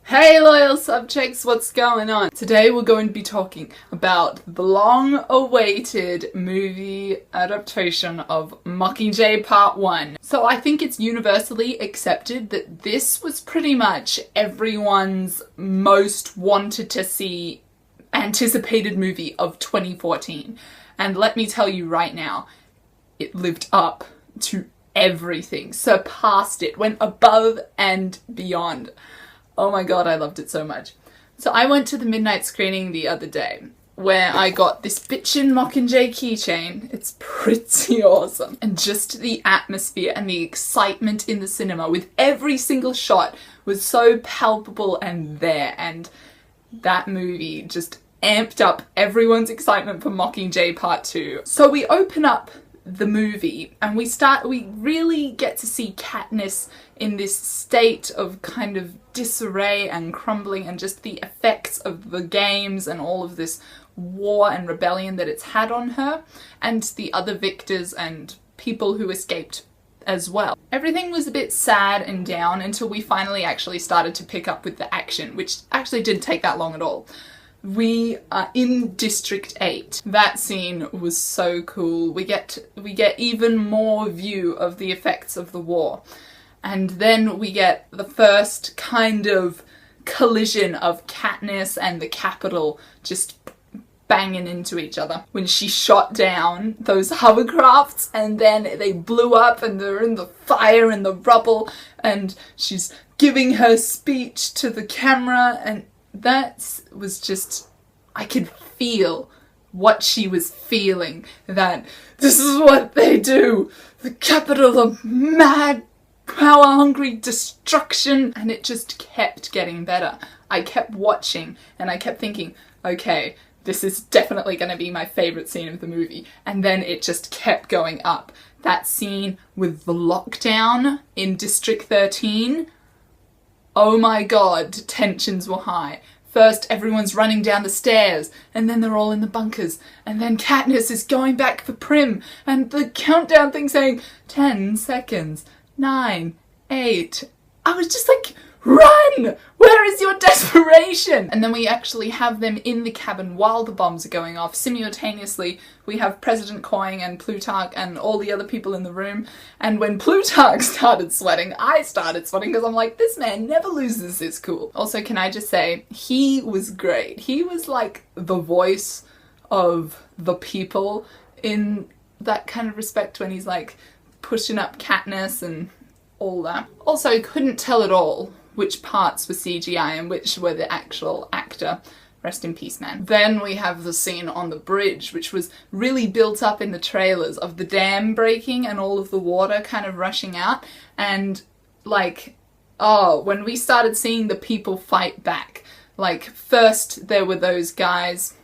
Hey loyal subjects, what's going on? Today we're going to be talking about the long-awaited movie adaptation of Mockingjay Part 1. So I think it's universally accepted that this was pretty much everyone's most wanted to see anticipated movie of 2014. And let me tell you right now, it lived up to everything, surpassed it, went above and beyond. Oh my god, I loved it so much. So I went to the midnight screening the other day where I got this bitchin' Mockingjay keychain. It's pretty awesome. And just the atmosphere and the excitement in the cinema with every single shot was so palpable and there. And that movie just amped up everyone's excitement for Mockingjay Part 2. So we open up the movie and we really get to see Katniss in this state of kind of disarray and crumbling, and just the effects of the games and all of this war and rebellion that it's had on her and the other victors and people who escaped as well. Everything was a bit sad and down until we finally actually started to pick up with the action, which actually didn't take that long at all. We are in District 8. That scene was so cool. We get even more view of the effects of the war. And then we get the first kind of collision of Katniss and the Capitol just banging into each other. When she shot down those hovercrafts and then they blew up and they're in the fire and the rubble and she's giving her speech to the camera, and that was just, I could feel what she was feeling, that this is what they do. The Capitol of mad, power-hungry destruction, and it just kept getting better. I kept watching and I kept thinking, okay, this is definitely going to be my favourite scene of the movie, and then it just kept going up. That scene with the lockdown in District 13, oh my god, tensions were high. First, everyone's running down the stairs, and then they're all in the bunkers, and then Katniss is going back for Prim, and the countdown thing saying 10 seconds, 9, 8. I was just like, run! Where is your desperation? And then we actually have them in the cabin while the bombs are going off. Simultaneously, we have President Coin and Plutarch and all the other people in the room. And when Plutarch started sweating, I started sweating because I'm like, this man never loses his cool. Also, can I just say, he was great. He was like the voice of the people in that kind of respect when he's like pushing up Katniss and all that. Also, I couldn't tell at all which parts were CGI and which were the actual actor. Rest in peace, man. Then we have the scene on the bridge, which was really built up in the trailers of the dam breaking and all of the water kind of rushing out. And like, oh, when we started seeing the people fight back, like first there were those guys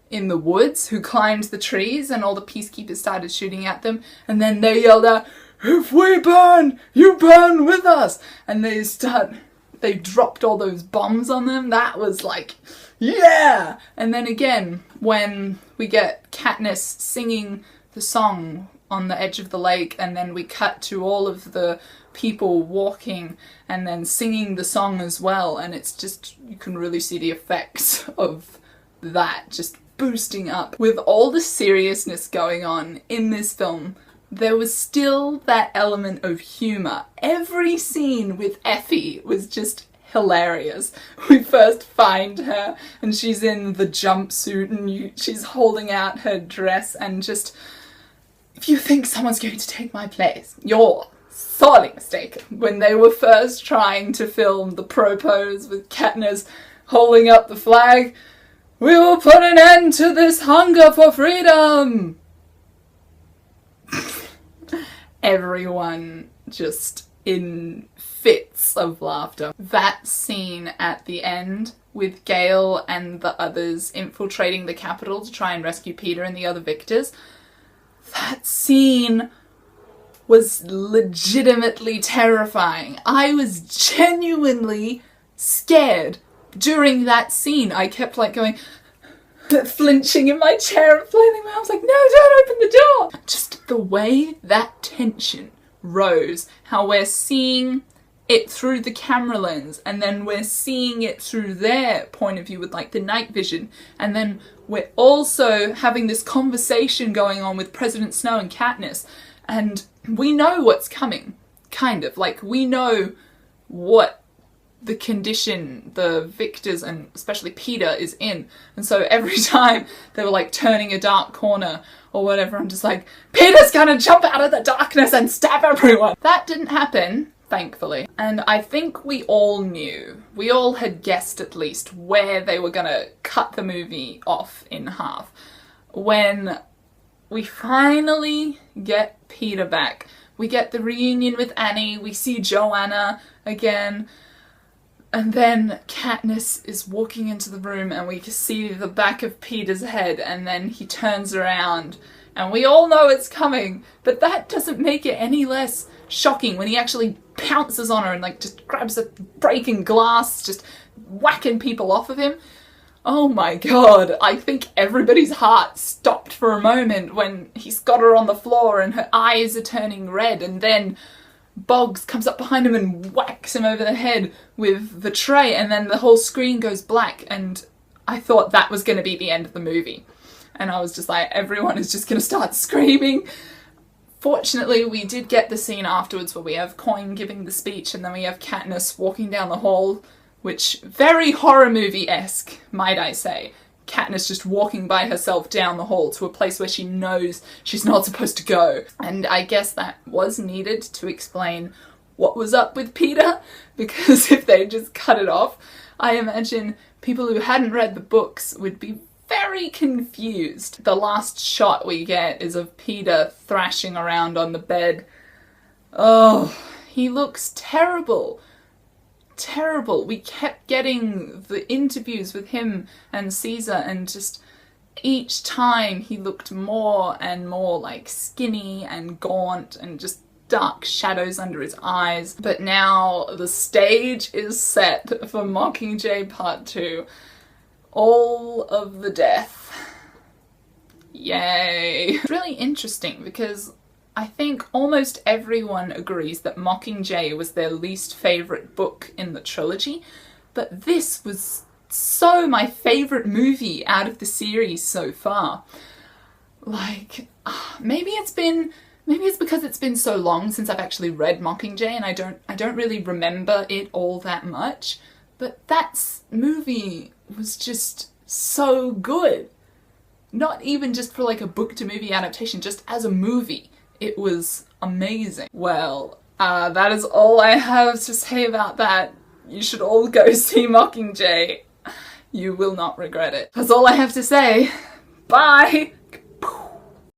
in the woods who climbed the trees and all the peacekeepers started shooting at them, and then they yelled out, "If we burn, you burn with us!" And they dropped all those bombs on them. That was like, yeah! And then again, when we get Katniss singing the song on the edge of the lake, and then we cut to all of the people walking and then singing the song as well, and it's just, you can really see the effects of that just boosting up. With all the seriousness going on in this film, there was still that element of humour. Every scene with Effie was just hilarious. We first find her and she's in the jumpsuit and she's holding out her dress, and just, if you think someone's going to take my place, you're sorely mistaken. When they were first trying to film the propose with Katniss holding up the flag, "We will put an end to this hunger for freedom!" Everyone just in fits of laughter. That scene at the end with Gale and the others infiltrating the Capitol to try and rescue Peter and the other victors, that scene was legitimately terrifying. I was genuinely scared during that scene. I kept like going, flinching in my chair and flailing around. I was like, no, don't open the door! Just the way that tension rose, how we're seeing it through the camera lens, and then we're seeing it through their point of view with like the night vision, and then we're also having this conversation going on with President Snow and Katniss, and we know what's coming, kind of. Like, we know what the condition the victors, and especially Peter, is in. And so every time they were like turning a dark corner or whatever, I'm just like, Peter's gonna jump out of the darkness and stab everyone! That didn't happen, thankfully. And I think we all knew, we all had guessed at least, where they were gonna cut the movie off in half. When we finally get Peter back, we get the reunion with Annie, we see Joanna again, and then Katniss is walking into the room and we can see the back of Peter's head, and then he turns around and we all know it's coming, but that doesn't make it any less shocking when he actually pounces on her and like just grabs a breaking glass, just whacking people off of him. Oh my god, I think everybody's heart stopped for a moment when he's got her on the floor and her eyes are turning red, and then Boggs comes up behind him and whacks him over the head with the tray, and then the whole screen goes black, and I thought that was going to be the end of the movie. And I was just like, everyone is just going to start screaming. Fortunately, we did get the scene afterwards where we have Coin giving the speech, and then we have Katniss walking down the hall, which, very horror movie-esque, might I say. Katniss just walking by herself down the hall to a place where she knows she's not supposed to go. And I guess that was needed to explain what was up with Peter, because if they just cut it off, I imagine people who hadn't read the books would be very confused. The last shot we get is of Peter thrashing around on the bed. Oh, he looks terrible. Terrible. We kept getting the interviews with him and Caesar, and just each time he looked more and more like skinny and gaunt and just dark shadows under his eyes. But now the stage is set for Mockingjay Part 2. All of the death. Yay. It's really interesting because I think almost everyone agrees that Mockingjay was their least favourite book in the trilogy, but this was so my favourite movie out of the series so far. Like, maybe it's because it's been so long since I've actually read Mockingjay and I don't really remember it all that much, but that movie was just so good. Not even just for like a book to movie adaptation, just as a movie. It was amazing. Well, that is all I have to say about that. You should all go see Mockingjay. You will not regret it. That's all I have to say. Bye!